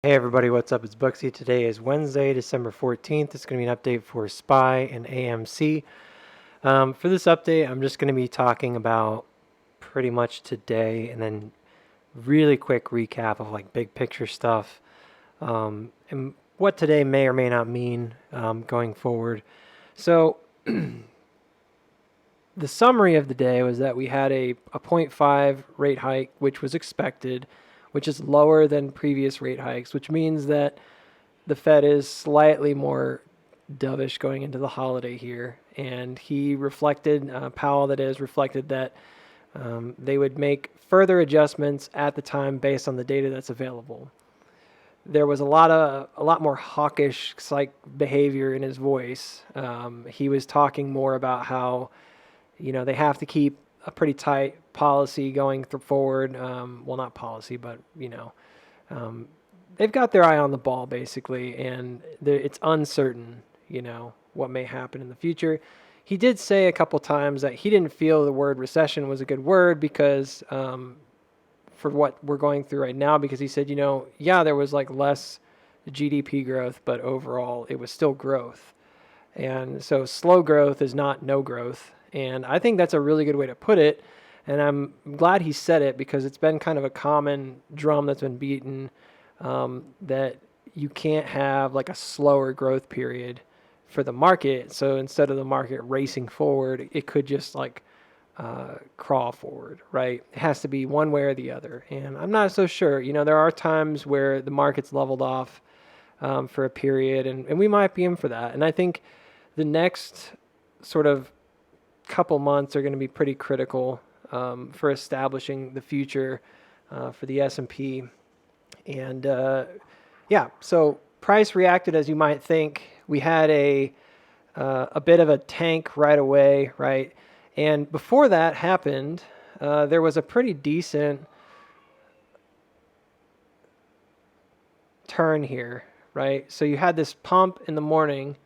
Hey everybody, what's up? It's Booksy. Today is Wednesday, December 14th. It's going to be an update for SPY and AMC. For this update, I'm just going to be talking about pretty much today and then really quick recap of like big picture stuff and what today may or may not mean going forward. So the summary of the day was that we had a 0.5 rate hike, which was expected, which is lower than previous rate hikes, which means that the Fed is slightly more dovish going into the holiday here. And he reflected, Powell that is, reflected that they would make further adjustments at the time based on the data that's available. There was a lot more hawkish psych behavior in his voice. He was talking more about how they have to keep a pretty tight policy going forward. Well, not policy, but they've got their eye on the ball basically, and it's uncertain, what may happen in the future. He did say a couple times that he didn't feel the word recession was a good word because for what we're going through right now, because he said, yeah, there was like less GDP growth, but overall it was still growth. And so slow growth is not no growth. And I think that's a really good way to put it. And I'm glad he said it because it's been kind of a common drum that's been beaten, that you can't have like a slower growth period for the market. So instead of the market racing forward, it could just like crawl forward, right? It has to be one way or the other. And I'm not so sure. There are times where the market's leveled off for a period, and we might be in for that. And I think the next sort of couple months are going to be pretty critical for establishing the future for the S&P. And so price reacted as you might think. We had a bit of a tank right away, right? And before that happened, there was a pretty decent turn here, right? So you had this pump in the morning,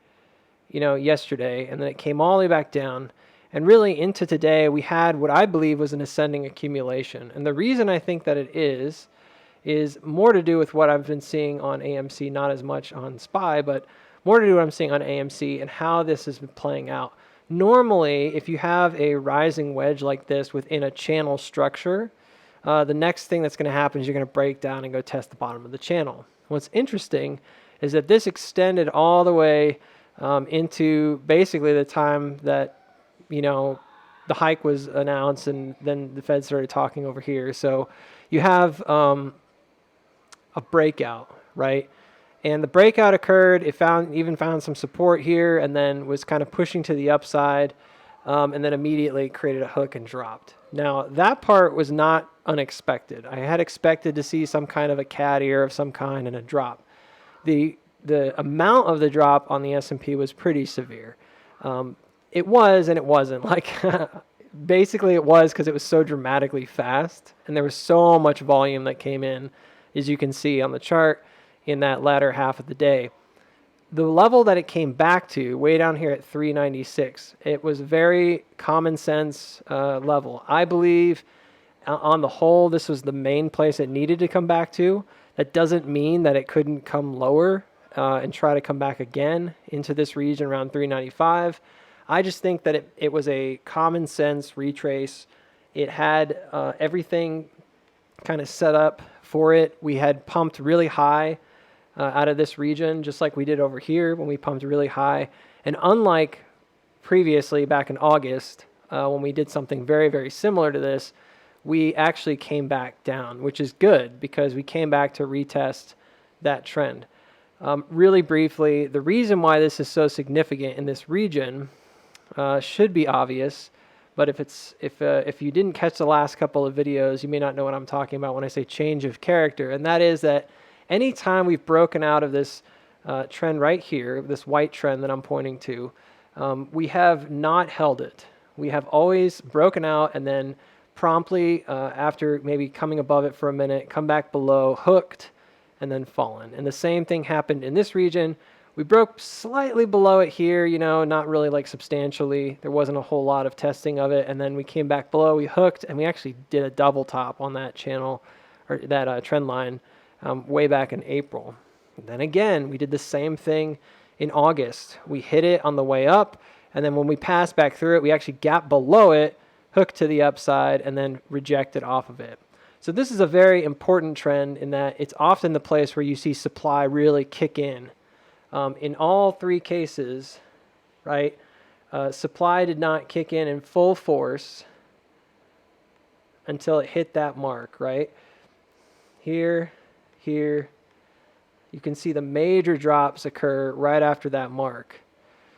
yesterday, and then it came all the way back down. And really into today, we had what I believe was an ascending accumulation. And the reason I think that it is more to do with what I've been seeing on AMC, not as much on SPY, but more to do with what I'm seeing on AMC and how this has been playing out. Normally, if you have a rising wedge like this within a channel structure, the next thing that's going to happen is you're going to break down and go test the bottom of the channel. What's interesting is that this extended all the way into basically the time that the hike was announced, and then the Fed started talking over here. So you have a breakout, right? And the breakout occurred. It even found some support here, and then was kind of pushing to the upside, and then immediately created a hook and dropped. Now that part was not unexpected. I had expected to see some kind of a cat ear of some kind and a drop. The amount of the drop on the S&P was pretty severe. It was and it wasn't. Like, basically it was because it was so dramatically fast and there was so much volume that came in, as you can see on the chart, in that latter half of the day. The level that it came back to, way down here at 396, it was very common sense level. I believe on the whole, this was the main place it needed to come back to. That doesn't mean that it couldn't come lower and try to come back again into this region around 395. I just think that it was a common sense retrace. It had everything kind of set up for it. We had pumped really high out of this region, just like we did over here when we pumped really high. And unlike previously back in August, when we did something very, very similar to this, we actually came back down, which is good because we came back to retest that trend. Really briefly, the reason why this is so significant in this region should be obvious, but if you didn't catch the last couple of videos, you may not know what I'm talking about when I say change of character, and that is that anytime we've broken out of this trend right here, this white trend that I'm pointing to, we have not held it. We have always broken out and then promptly, after maybe coming above it for a minute, come back below, hooked, and then fallen. And the same thing happened in this region. We broke slightly below it here, not really like substantially. There wasn't a whole lot of testing of it. And then we came back below, we hooked, and we actually did a double top on that channel, or that trend line way back in April. And then again, we did the same thing in August. We hit it on the way up, and then when we passed back through it, we actually gapped below it, hooked to the upside, and then rejected off of it. So this is a very important trend in that it's often the place where you see supply really kick in. In all three cases, right, supply did not kick in full force until it hit that mark, right? Here. You can see the major drops occur right after that mark.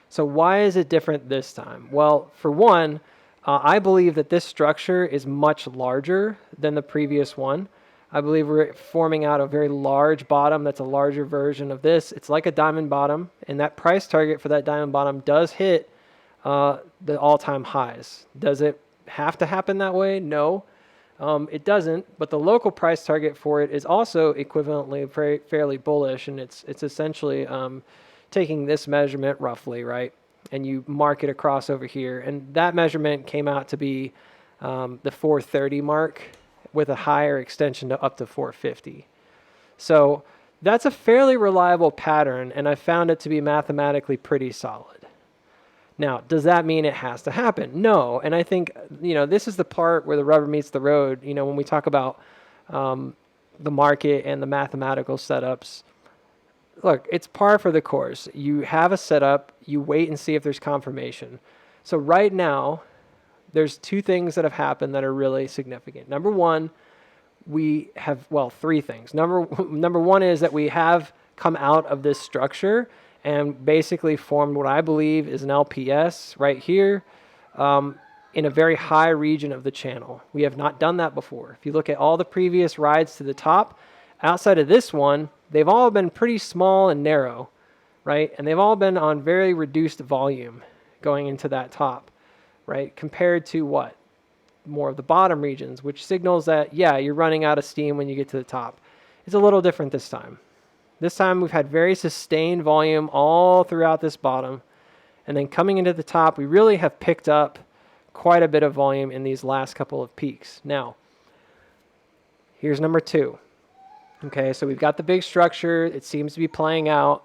So why is it different this time? Well, for one, I believe that this structure is much larger than the previous one. I believe we're forming out a very large bottom that's a larger version of this. It's like a diamond bottom, and that price target for that diamond bottom does hit the all-time highs. Does it have to happen that way? No, it doesn't, but the local price target for it is also equivalently fairly bullish, and it's essentially taking this measurement roughly, right? And you mark it across over here, and that measurement came out to be the 430 mark with a higher extension to up to 450. So that's a fairly reliable pattern, and I found it to be mathematically pretty solid. Now, does that mean it has to happen? No, and I think, this is the part where the rubber meets the road, when we talk about the market and the mathematical setups. Look, it's par for the course. You have a setup, you wait and see if there's confirmation. So right now, there's two things that have happened that are really significant. Number one, we have, three things. Number one is that we have come out of this structure and basically formed what I believe is an LPS right here in a very high region of the channel. We have not done that before. If you look at all the previous rides to the top, outside of this one, they've all been pretty small and narrow, right? And they've all been on very reduced volume going into that top, right? Compared to what? More of the bottom regions, which signals that, you're running out of steam when you get to the top. It's a little different this time. This time we've had very sustained volume all throughout this bottom. And then coming into the top, we really have picked up quite a bit of volume in these last couple of peaks. Now, here's number two. Okay, so we've got the big structure. It seems to be playing out,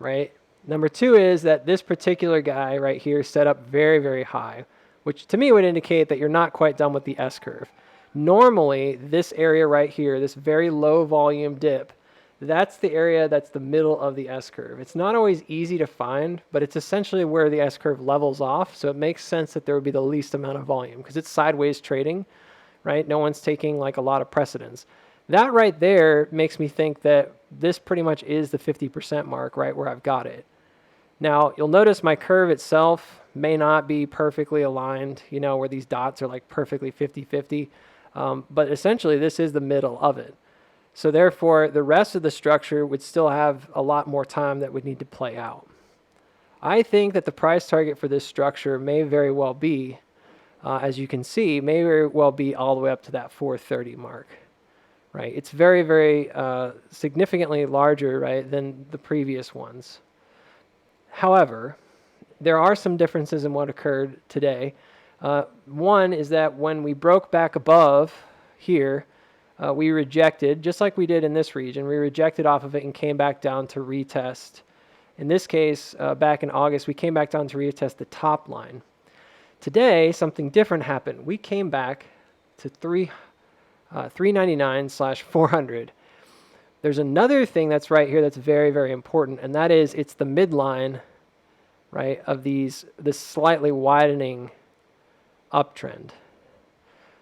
right? Number two is that this particular guy right here set up very, very high, which to me would indicate that you're not quite done with the S-curve. Normally, this area right here, this very low volume dip, that's the area that's the middle of the S-curve. It's not always easy to find, but it's essentially where the S-curve levels off, so it makes sense that there would be the least amount of volume because it's sideways trading, right? No one's taking like a lot of precedence. That right there makes me think that this pretty much is the 50% mark right where I've got it. Now, you'll notice my curve itself may not be perfectly aligned, where these dots are like perfectly 50-50, but essentially this is the middle of it. So therefore, the rest of the structure would still have a lot more time that would need to play out. I think that the price target for this structure may very well be, as you can see, may very well be all the way up to that 430 mark. Right, it's very, very significantly larger, right, than the previous ones. However, there are some differences in what occurred today. One is that when we broke back above here, we rejected, just like we did in this region, we rejected off of it and came back down to retest. In this case, back in August, we came back down to retest the top line. Today, something different happened. We came back to 399/400. There's another thing that's right here that's very, very important, and that is it's the midline, right, of this slightly widening uptrend.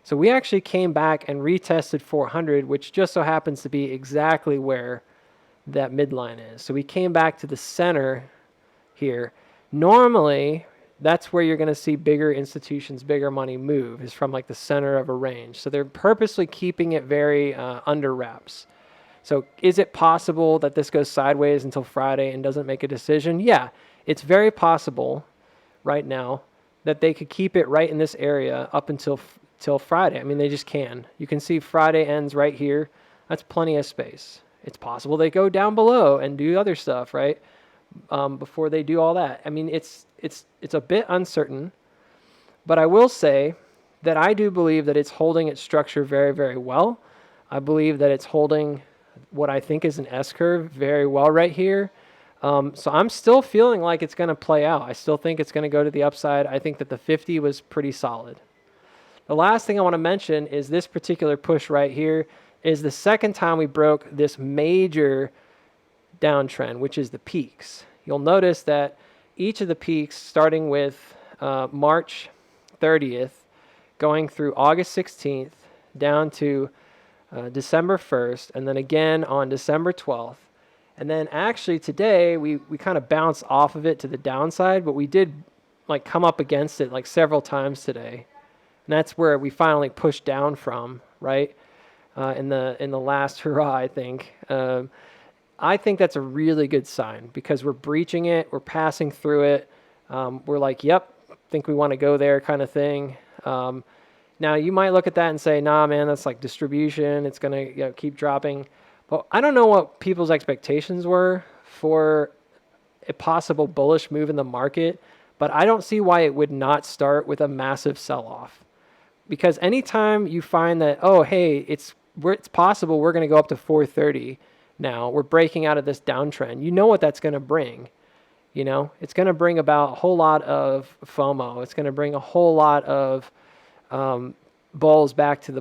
So we actually came back and retested 400, which just so happens to be exactly where that midline is. So we came back to the center here. Normally, that's where you're going to see bigger institutions, bigger money move, is from like the center of a range. So they're purposely keeping it very under wraps. So is it possible that this goes sideways until Friday and doesn't make a decision? Yeah, it's very possible right now that they could keep it right in this area up until Friday. I mean, they just can. You can see Friday ends right here. That's plenty of space. It's possible they go down below and do other stuff, right? Before they do all that. I mean, it's a bit uncertain, but I will say that I do believe that it's holding its structure very, very well. I believe that it's holding what I think is an S curve very well right here. So I'm still feeling like it's going to play out. I still think it's going to go to the upside. I think that the 50 was pretty solid. The last thing I want to mention is this particular push right here is the second time we broke this major downtrend, which is the peaks. You'll notice that each of the peaks, starting with March 30th, going through August 16th, down to December 1st, and then again on December 12th. And then actually today, we kind of bounced off of it to the downside, but we did like come up against it like several times today. And that's where we finally pushed down from, right? In the last hurrah, I think. I think that's a really good sign because we're breaching it, we're passing through it. We're like, yep, think we want to go there kind of thing. Now you might look at that and say, nah, man, that's like distribution. It's going to keep dropping. But I don't know what people's expectations were for a possible bullish move in the market, but I don't see why it would not start with a massive sell-off. Because anytime you find that, oh, hey, it's possible we're going to go up to 430 now, we're breaking out of this downtrend, you know what that's going to bring. You know, it's going to bring about a whole lot of FOMO. It's going to bring a whole lot of bulls back to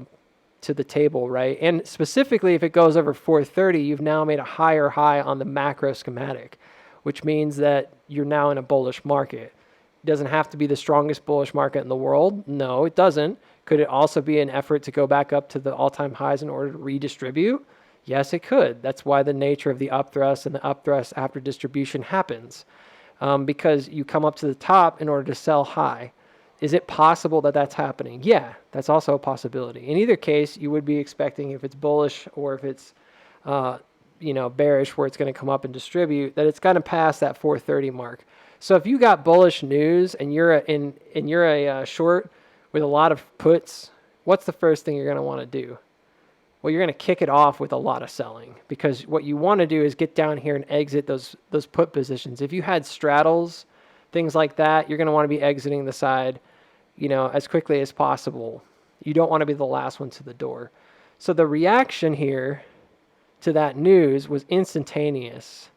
the table, right? And specifically, if it goes over 430, you've now made a higher high on the macro schematic, which means that you're now in a bullish market. It doesn't have to be the strongest bullish market in the world. No, it doesn't. Could it also be an effort to go back up to the all-time highs in order to redistribute? Yes, it could. That's why the nature of the upthrust and the upthrust after distribution happens, because you come up to the top in order to sell high. Is it possible that that's happening? Yeah, that's also a possibility. In either case, you would be expecting, if it's bullish or if it's bearish, where it's going to come up and distribute, that it's going to pass that 430 mark. So if you got bullish news and you're a short with a lot of puts, what's the first thing you're going to want to do? Well, you're going to kick it off with a lot of selling, because what you want to do is get down here and exit those put positions. If you had straddles, things like that, you're going to want to be exiting the side, as quickly as possible. You don't want to be the last one to the door. So the reaction here to that news was instantaneous.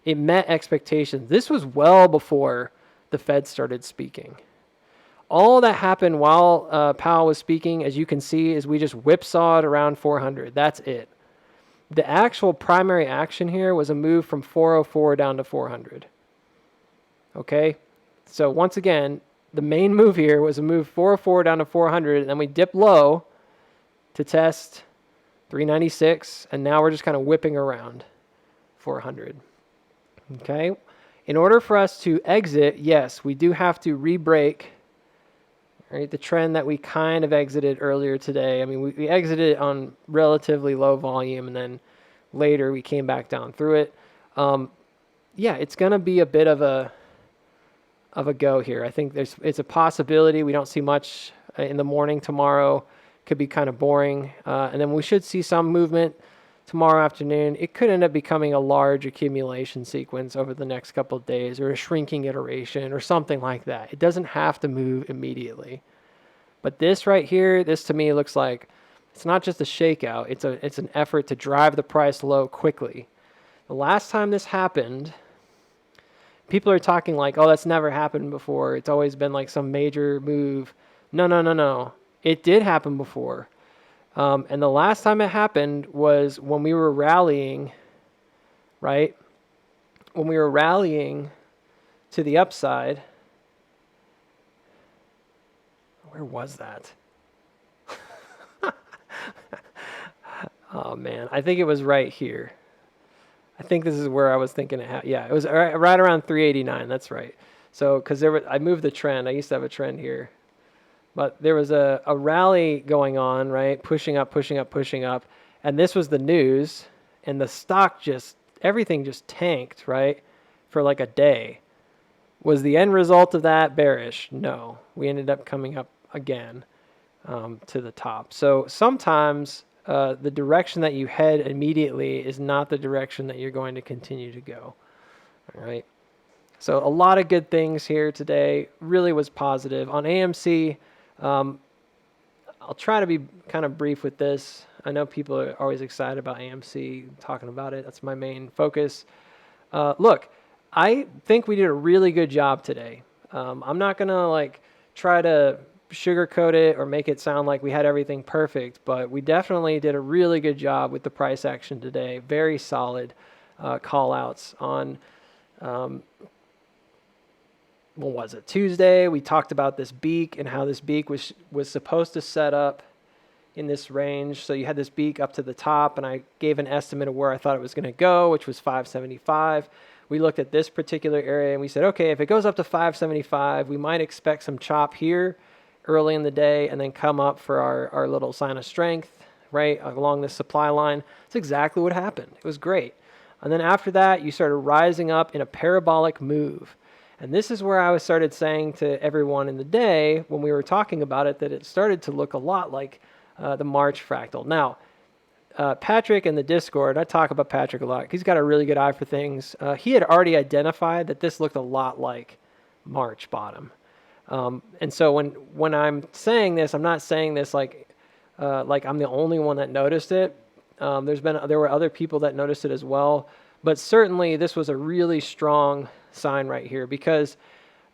It met expectations. This was well before the Fed started speaking. All that happened while Powell was speaking, as you can see, is we just whipsawed around 400. That's it. The actual primary action here was a move from 404 down to 400. Okay? So once again, the main move here was a move 404 down to 400, and then we dipped low to test 396, and now we're just kind of whipping around 400. Okay? In order for us to exit, yes, we do have to re-break, right, the trend that we kind of exited earlier today. I mean, we exited on relatively low volume, and then later we came back down through it. It's going to be a bit of a go here. I think it's a possibility. We don't see much in the morning tomorrow. Could be kind of boring. And then we should see some movement tomorrow afternoon. It could end up becoming a large accumulation sequence over the next couple of days, or a shrinking iteration or something like that. It doesn't have to move immediately. But this right here, this to me looks like it's not just a shakeout. It's an effort to drive the price low quickly. The last time this happened, people are talking like, oh, that's never happened before. It's always been like some major move. No. It did happen before. And the last time it happened was when we were rallying, right? When we were rallying to the upside. Where was that? Oh, man. I think it was right here. I think this is where I was thinking it yeah, it was right around 389. That's right. So, because I moved the trend. I used to have a trend here. But there was a rally going on, right? Pushing up. And this was the news. And the stock everything just tanked, right? For like a day. Was the end result of that bearish? No. We ended up coming up again to the top. So sometimes the direction that you head immediately is not the direction that you're going to continue to go. All right. So a lot of good things here today. Really was positive. On AMC, I'll try to be kind of brief with this. I know people are always excited about AMC, talking about it. That's my main focus. Look, I think we did a really good job today. I'm not going to like try to sugarcoat it or make it sound like we had everything perfect, but we definitely did a really good job with the price action today. Very solid call outs on, what was it, Tuesday. We talked about this beak and how this beak was supposed to set up in this range. So you had this beak up to the top, and I gave an estimate of where I thought it was going to go, which was 575. We looked at this particular area and we said, okay, if it goes up to 575, we might expect some chop here early in the day and then come up for our little sign of strength, right, along this supply line. That's exactly what happened. It was great. And then after that, you started rising up in a parabolic move. And this is where I started saying to everyone in the day when we were talking about it that it started to look a lot like the March fractal. Now, Patrick in the Discord, I talk about Patrick a lot. He's got a really good eye for things. He had already identified that this looked a lot like March bottom. And so when I'm saying this, I'm not saying this like I'm the only one that noticed it. There were other people that noticed it as well. But certainly this was a really strong sign right here, because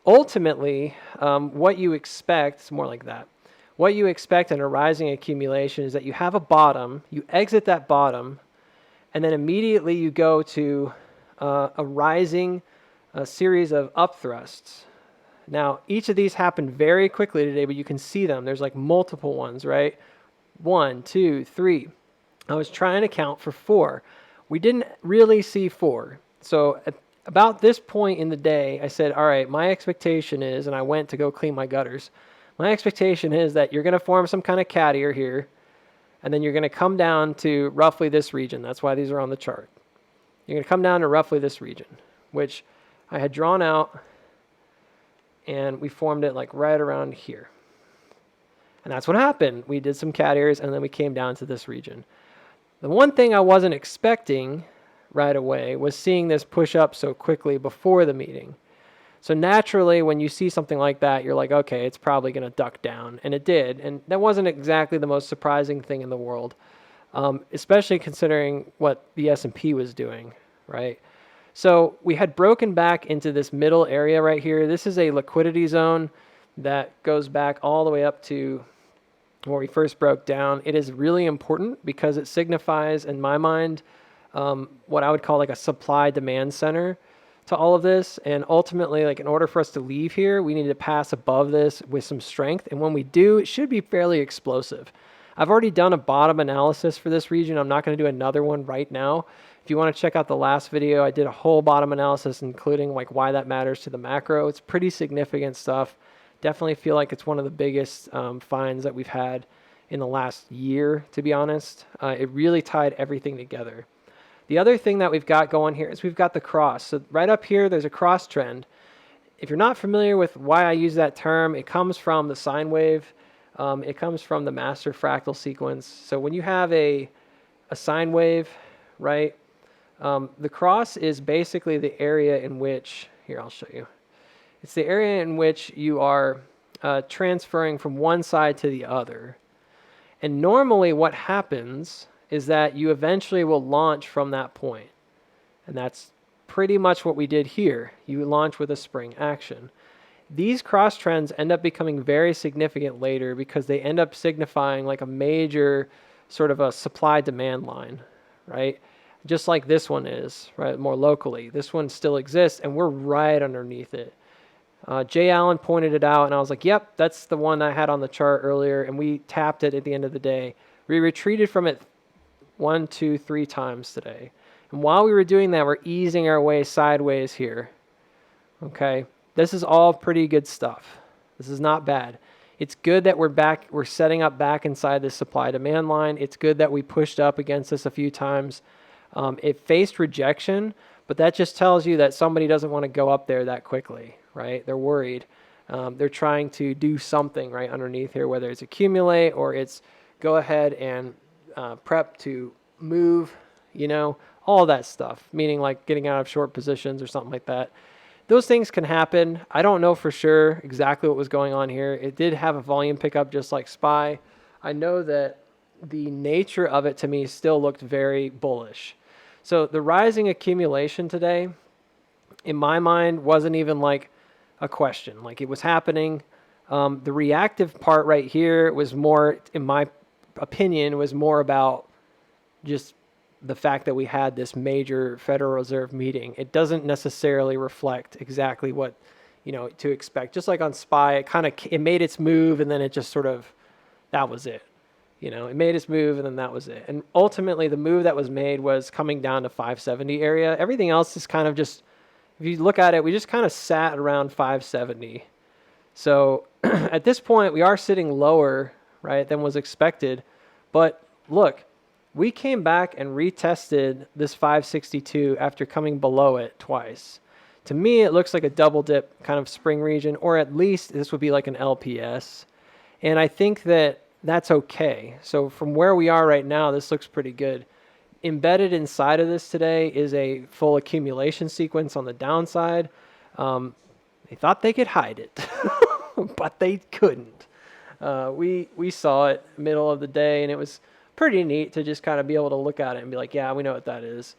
ultimately what you expect, it's more like that. What you expect in a rising accumulation is that you have a bottom, you exit that bottom, and then immediately you go to a rising series of up thrusts. Now, each of these happened very quickly today, but you can see them. There's like multiple ones, right? 1, 2, 3. I was trying to count for 4. We didn't really see 4. So at about this point in the day, I said, all right, my expectation is, and I went to go clean my gutters, my expectation is that you're going to form some kind of cat ear here, and then you're going to come down to roughly this region. That's why these are on the chart. You're going to come down to roughly this region, which I had drawn out, and we formed it like right around here. And that's what happened. We did some cat ears, and then we came down to this region. The one thing I wasn't expecting right away was seeing this push up so quickly before the meeting. So naturally, when you see something like that, you're like, okay, it's probably going to duck down. And it did. And that wasn't exactly the most surprising thing in the world, especially considering what the S&P was doing, right? So we had broken back into this middle area right here. This is a liquidity zone that goes back all the way up to where we first broke down. It is really important because it signifies, in my mind, what I would call like a supply-demand center to all of this. And ultimately, like in order for us to leave here, we need to pass above this with some strength. And when we do, it should be fairly explosive. I've already done a bottom analysis for this region. I'm not going to do another one right now. If you want to check out the last video, I did a whole bottom analysis, including like why that matters to the macro. It's pretty significant stuff. Definitely feel like it's one of the biggest finds that we've had in the last year, to be honest. It really tied everything together. The other thing that we've got going here is we've got the cross. So right up here, there's a cross trend. If you're not familiar with why I use that term, it comes from the sine wave. It comes from the master fractal sequence. So when you have a sine wave, right, the cross is basically the area in which, here, I'll show you. It's the area in which you are transferring from one side to the other. And normally what happens is that you eventually will launch from that point. And that's pretty much what we did here. You launch with a spring action. These cross trends end up becoming very significant later because they end up signifying like a major sort of a supply-demand line, right? Just like this one is, right, more locally. This one still exists, and we're right underneath it. Jay Allen pointed it out, and I was like, yep, that's the one I had on the chart earlier, and we tapped it at the end of the day. We retreated from it 1, 2, 3 times today. And while we were doing that, we're easing our way sideways here. Okay? This is all pretty good stuff. This is not bad. It's good that we're setting up back inside this supply-demand line. It's good that we pushed up against this a few times. It faced rejection, but that just tells you that somebody doesn't want to go up there that quickly, right? They're worried. They're trying to do something right underneath here, whether it's accumulate or it's go ahead and prep to move, all that stuff, meaning like getting out of short positions or something like that. Those things can happen. I don't know for sure exactly what was going on here. It did have a volume pickup just like SPY. I know that the nature of it to me still looked very bullish. So the rising accumulation today, in my mind, wasn't even like a question. Like, it was happening. The reactive part right here was more, in my opinion, was more about just the fact that we had this major Federal Reserve meeting. It doesn't necessarily reflect exactly what, to expect. Just like on SPY, it made its move, and then it just sort of, that was it. It made its move, and then that was it. And ultimately, the move that was made was coming down to 570 area. Everything else is kind of just, if you look at it, we just kind of sat around 570. So at this point, we are sitting lower, right, than was expected. But look, we came back and retested this 562 after coming below it twice. To me, it looks like a double dip kind of spring region, or at least this would be like an LPS. And I think that that's okay. So from where we are right now, this looks pretty good. Embedded inside of this today is a full accumulation sequence on the downside. They thought they could hide it, but they couldn't. We saw it middle of the day, and it was pretty neat to just kind of be able to look at it and be like, yeah, we know what that is.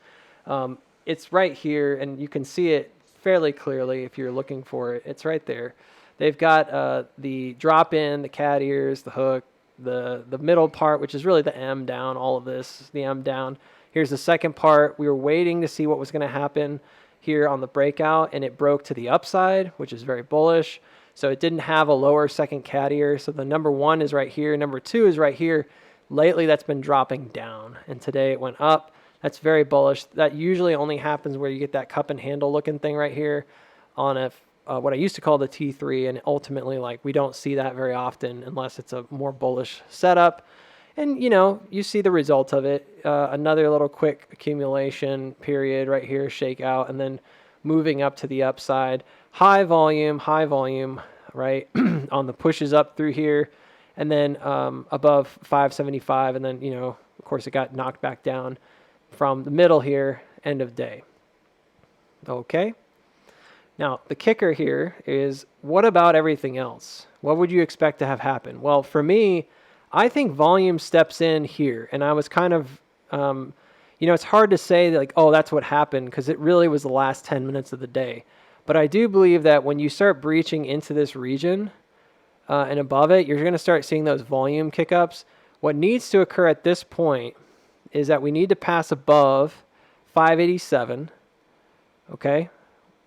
It's right here, and you can see it fairly clearly if you're looking for it. It's right there. They've got the drop in, the cat ears, the hook, the middle part, which is really the M down, all of this, the M down. Here's the second part. We were waiting to see what was going to happen here on the breakout, and it broke to the upside, which is very bullish. So it didn't have a lower second cat ear. So the number one is right here. Number two is right here. Lately, that's been dropping down, and today it went up. That's very bullish. That usually only happens where you get that cup and handle looking thing right here on a what I used to call the T3, and ultimately, like, we don't see that very often unless it's a more bullish setup. And, you see the result of it. Another little quick accumulation period right here, shakeout, and then moving up to the upside. High volume, right, on the pushes up through here, and then above 575, and then, of course, it got knocked back down from the middle here, end of day. Okay. Now, the kicker here is, what about everything else? What would you expect to have happen? Well, for me, I think volume steps in here. And I was kind of, it's hard to say that, like, oh, that's what happened, because it really was the last 10 minutes of the day. But I do believe that when you start breaching into this region and above it, you're going to start seeing those volume kick-ups. What needs to occur at this point is that we need to pass above 587, okay?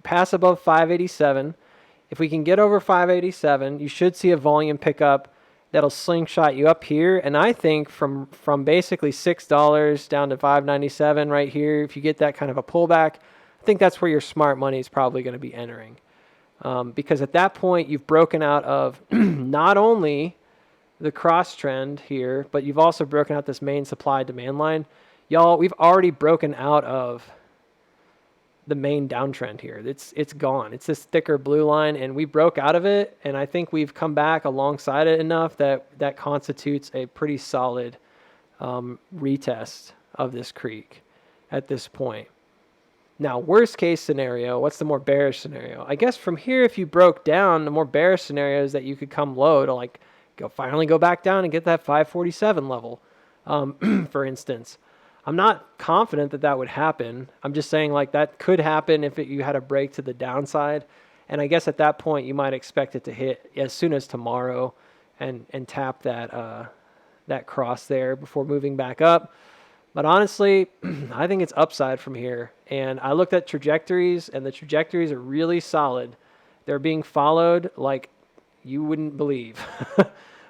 Pass above 587. If we can get over 587, you should see a volume pickup that'll slingshot you up here. And I think from basically $6 down to $5.97 right here, if you get that kind of a pullback, I think that's where your smart money is probably going to be entering. Because at that point, you've broken out of not only the cross trend here, but you've also broken out this main supply demand line. Y'all, we've already broken out of the main downtrend here. It's gone. It's this thicker blue line, and we broke out of it, and I think we've come back alongside it enough that constitutes a pretty solid retest of this creek at this point. Now, worst case scenario, what's the more bearish scenario? I guess from here, if you broke down, the more bearish scenario is that you could come low to finally go back down and get that 547 level, for instance. I'm not confident that would happen. I'm just saying, like, that could happen if you had a break to the downside. And I guess at that point, you might expect it to hit as soon as tomorrow and tap that cross there before moving back up. But honestly, I think it's upside from here. And I looked at trajectories, and the trajectories are really solid. They're being followed like you wouldn't believe.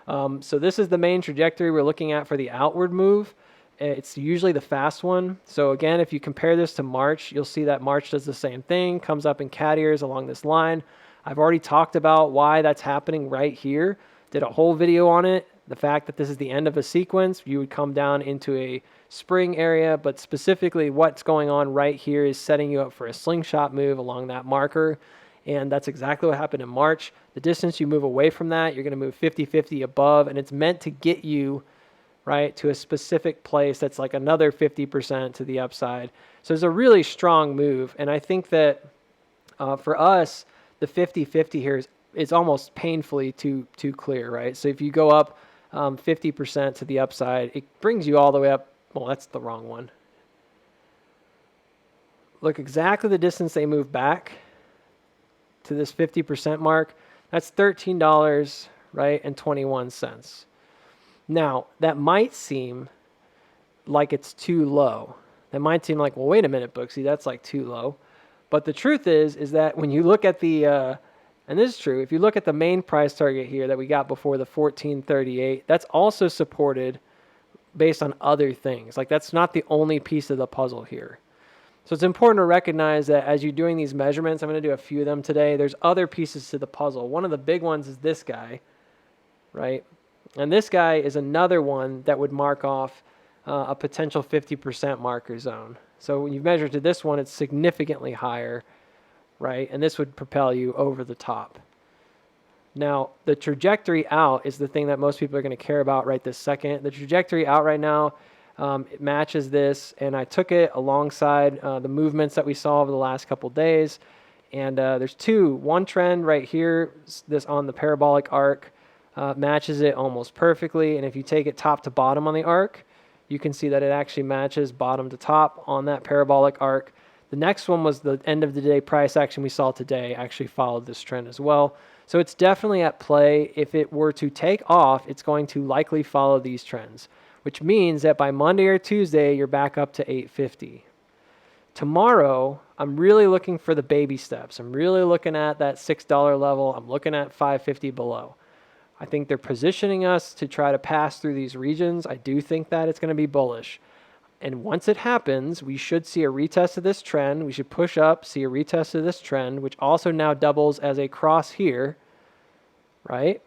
So this is the main trajectory we're looking at for the outward move. It's usually the fast one. So again, if you compare this to March, you'll see that March does the same thing, comes up in cat ears along this line. I've already talked about why that's happening right here. Did a whole video on it. The fact that this is the end of a sequence, you would come down into a spring area, but specifically what's going on right here is setting you up for a slingshot move along that marker. And that's exactly what happened in March. The distance you move away from that, you're going to move 50-50 above, and it's meant to get you right, to a specific place that's like another 50% to the upside. So it's a really strong move. And I think that for us, the 50-50 here is almost painfully too clear, right? So if you go up 50% to the upside. It brings you all the way up. Well, that's the wrong one. Look exactly the distance they move back to this 50% mark. That's $13, right, and 21 cents. Now, that might seem like it's too low. That might seem like, well, wait a minute, Booksy, that's like too low. But the truth is that when you look at the, and this is true, if you look at the main price target here that we got before, the 1438, that's also supported based on other things. Like, that's not the only piece of the puzzle here. So it's important to recognize that as you're doing these measurements, I'm going to do a few of them today, there's other pieces to the puzzle. One of the big ones is this guy, right? And this guy is another one that would mark off a potential 50% marker zone. So when you measure to this one, it's significantly higher, right? And this would propel you over the top. Now, the trajectory out is the thing that most people are going to care about right this second. The trajectory out right now, it matches this, and I took it alongside the movements that we saw over the last couple days. And there's one trend right here, this on the parabolic arc, matches it almost perfectly. And if you take it top to bottom on the arc, you can see that it actually matches bottom to top on that parabolic arc. The next one was the end of the day price action we saw today, actually followed this trend as well. So it's definitely at play. If it were to take off, it's going to likely follow these trends, which means that by Monday or Tuesday, you're back up to 850. Tomorrow, I'm really looking for the baby steps. I'm really looking at that $6 level. I'm looking at 550 below. I think they're positioning us to try to pass through these regions. I do think that it's going to be bullish. And once it happens, we should see a retest of this trend. We should push up, see a retest of this trend, which also now doubles as a cross here, right?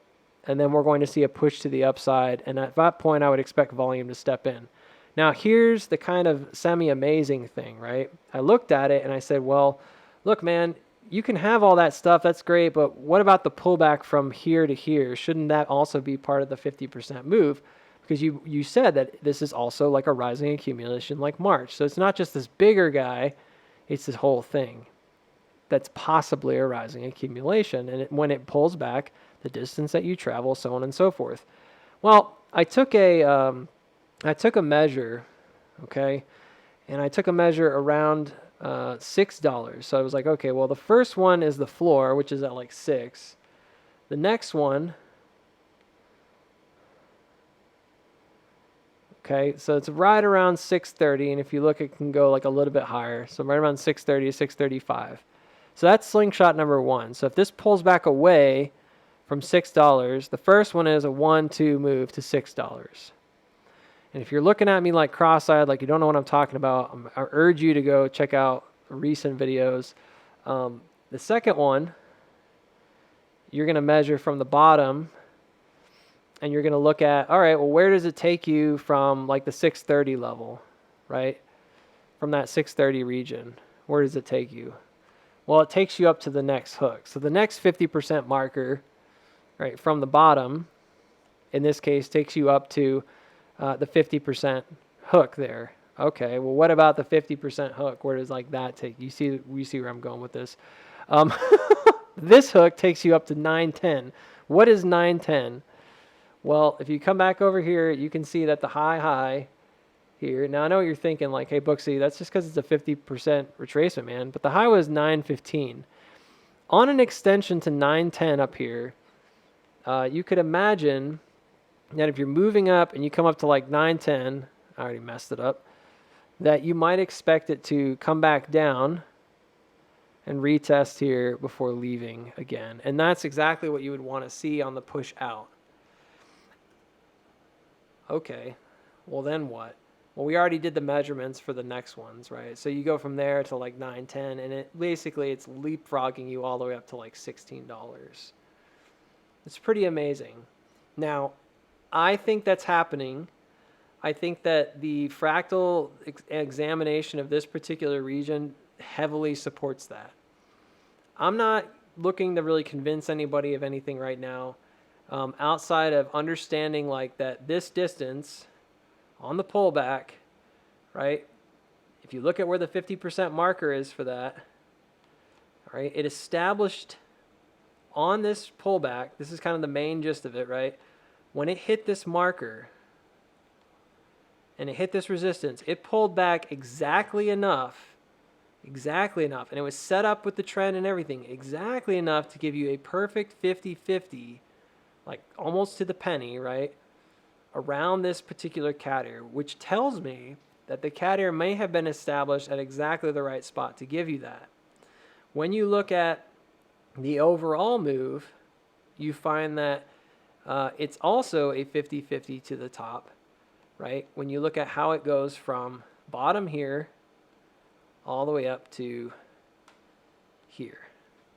And then we're going to see a push to the upside. And at that point, I would expect volume to step in. Now, here's the kind of semi-amazing thing, right? I looked at it and I said, well, look, man, you can have all that stuff. That's great. But what about the pullback from here to here? Shouldn't that also be part of the 50% move? Because you said that this is also like a rising accumulation like March. So it's not just this bigger guy. It's this whole thing that's possibly a rising accumulation. And when it pulls back, the distance that you travel, so on and so forth. Well, I took a measure, okay? And I took a measure around $6. So I was like, okay, well, the first one is the floor, which is at like 6. The next one, okay, so it's right around 630, and if you look, it can go like a little bit higher. So right around 630 to 635. So that's slingshot number 1. So if this pulls back away from $6, the first one is a 1-2 move to $6. And if you're looking at me like cross-eyed, like you don't know what I'm talking about, I urge you to go check out recent videos. The second one, you're going to measure from the bottom, and you're going to look at, all right, well, where does it take you from like the 630 level, right? From that 630 region, where does it take you? Well, it takes you up to the next hook. So the next 50% marker, right, from the bottom, in this case, takes you up to the 50% hook there. Okay, well, what about the 50% hook? Where does like that take? You see where I'm going with this. This hook takes you up to 910. What is 910? Well, if you come back over here, you can see that the high here. Now, I know what you're thinking, like, hey, Booksy, that's just because it's a 50% retracement, man. But the high was 915. On an extension to 910 up here, you could imagine that if you're moving up and you come up to like 910, I already messed it up, that you might expect it to come back down and retest here before leaving again. And that's exactly what you would want to see on the push out. Okay, well then what? Well, we already did the measurements for the next ones, right? So you go from there to like 910, and it's leapfrogging you all the way up to like $16. It's pretty amazing. Now, I think that's happening. I think that the fractal examination of this particular region heavily supports that. I'm not looking to really convince anybody of anything right now, outside of understanding like that this distance on the pullback, right? If you look at where the 50% marker is for that, all right, it established on this pullback, this is kind of the main gist of it, right? when it hit this marker and it hit this resistance, it pulled back exactly enough, and it was set up with the trend and everything, exactly enough to give you a perfect 50-50, like almost to the penny, right, around this particular cat ear, which tells me that the cat ear may have been established at exactly the right spot to give you that. When you look at the overall move, you find that it's also a 50-50 to the top, right? When you look at how it goes from bottom here all the way up to here.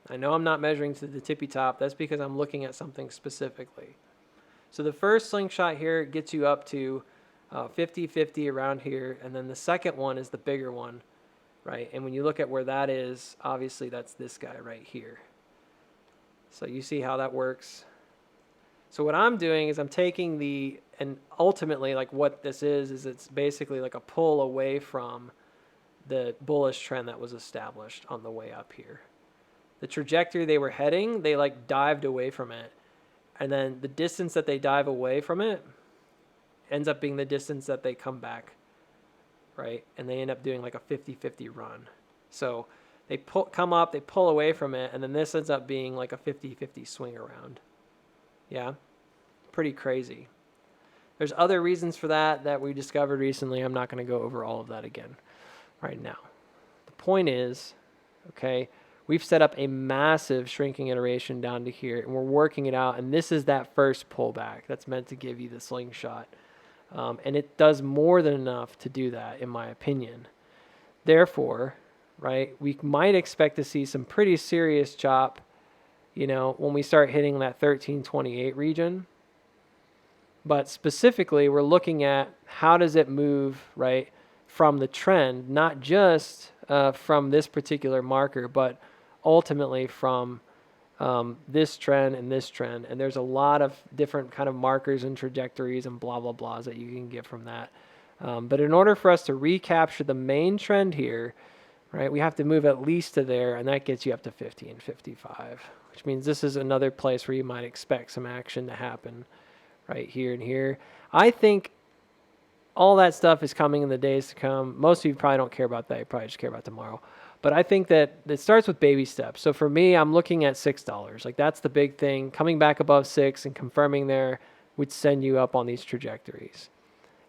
I know I'm not measuring to the tippy top. That's because I'm looking at something specifically. So the first slingshot here gets you up to 50-50 around here, and then the second one is the bigger one, right? And when you look at where that is, obviously that's this guy right here. So you see how that works. So what I'm doing is I'm taking and ultimately like what this is it's basically like a pull away from the bullish trend that was established on the way up here. The trajectory they were heading, they like dived away from it. And then the distance that they dive away from it ends up being the distance that they come back, right? And they end up doing like a 50-50 run. So they come up, they pull away from it, and then this ends up being like a 50-50 swing around. Yeah, pretty crazy. There's other reasons for that we discovered recently. I'm not going to go over all of that again right now. The point is, okay, we've set up a massive shrinking iteration down to here, and we're working it out, and this is that first pullback that's meant to give you the slingshot. And it does more than enough to do that, in my opinion. Therefore, right, we might expect to see some pretty serious chop, when we start hitting that 1328 region. But specifically, we're looking at how does it move, right, from the trend, not just from this particular marker, but ultimately from this trend and this trend. And there's a lot of different kind of markers and trajectories and blah, blah, blahs that you can get from that. But in order for us to recapture the main trend here, right, we have to move at least to there, and that gets you up to 1555, which means this is another place where you might expect some action to happen right here and here. I think all that stuff is coming in the days to come. Most of you probably don't care about that. You probably just care about tomorrow. But I think that it starts with baby steps. So for me, I'm looking at $6. Like that's the big thing. Coming back above 6 and confirming there would send you up on these trajectories.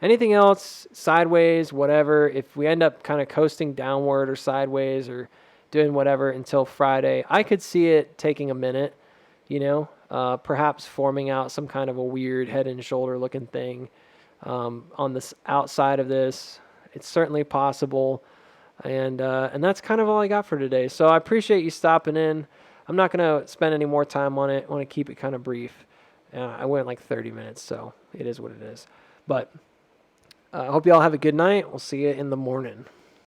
Anything else, sideways, whatever, if we end up kind of coasting downward or sideways or doing whatever until Friday, I could see it taking a minute, perhaps forming out some kind of a weird head and shoulder looking thing on this outside of this. It's certainly possible. And that's kind of all I got for today. So I appreciate you stopping in. I'm not going to spend any more time on it. I want to keep it kind of brief. I went like 30 minutes, so it is what it is. But I hope you all have a good night. We'll see you in the morning.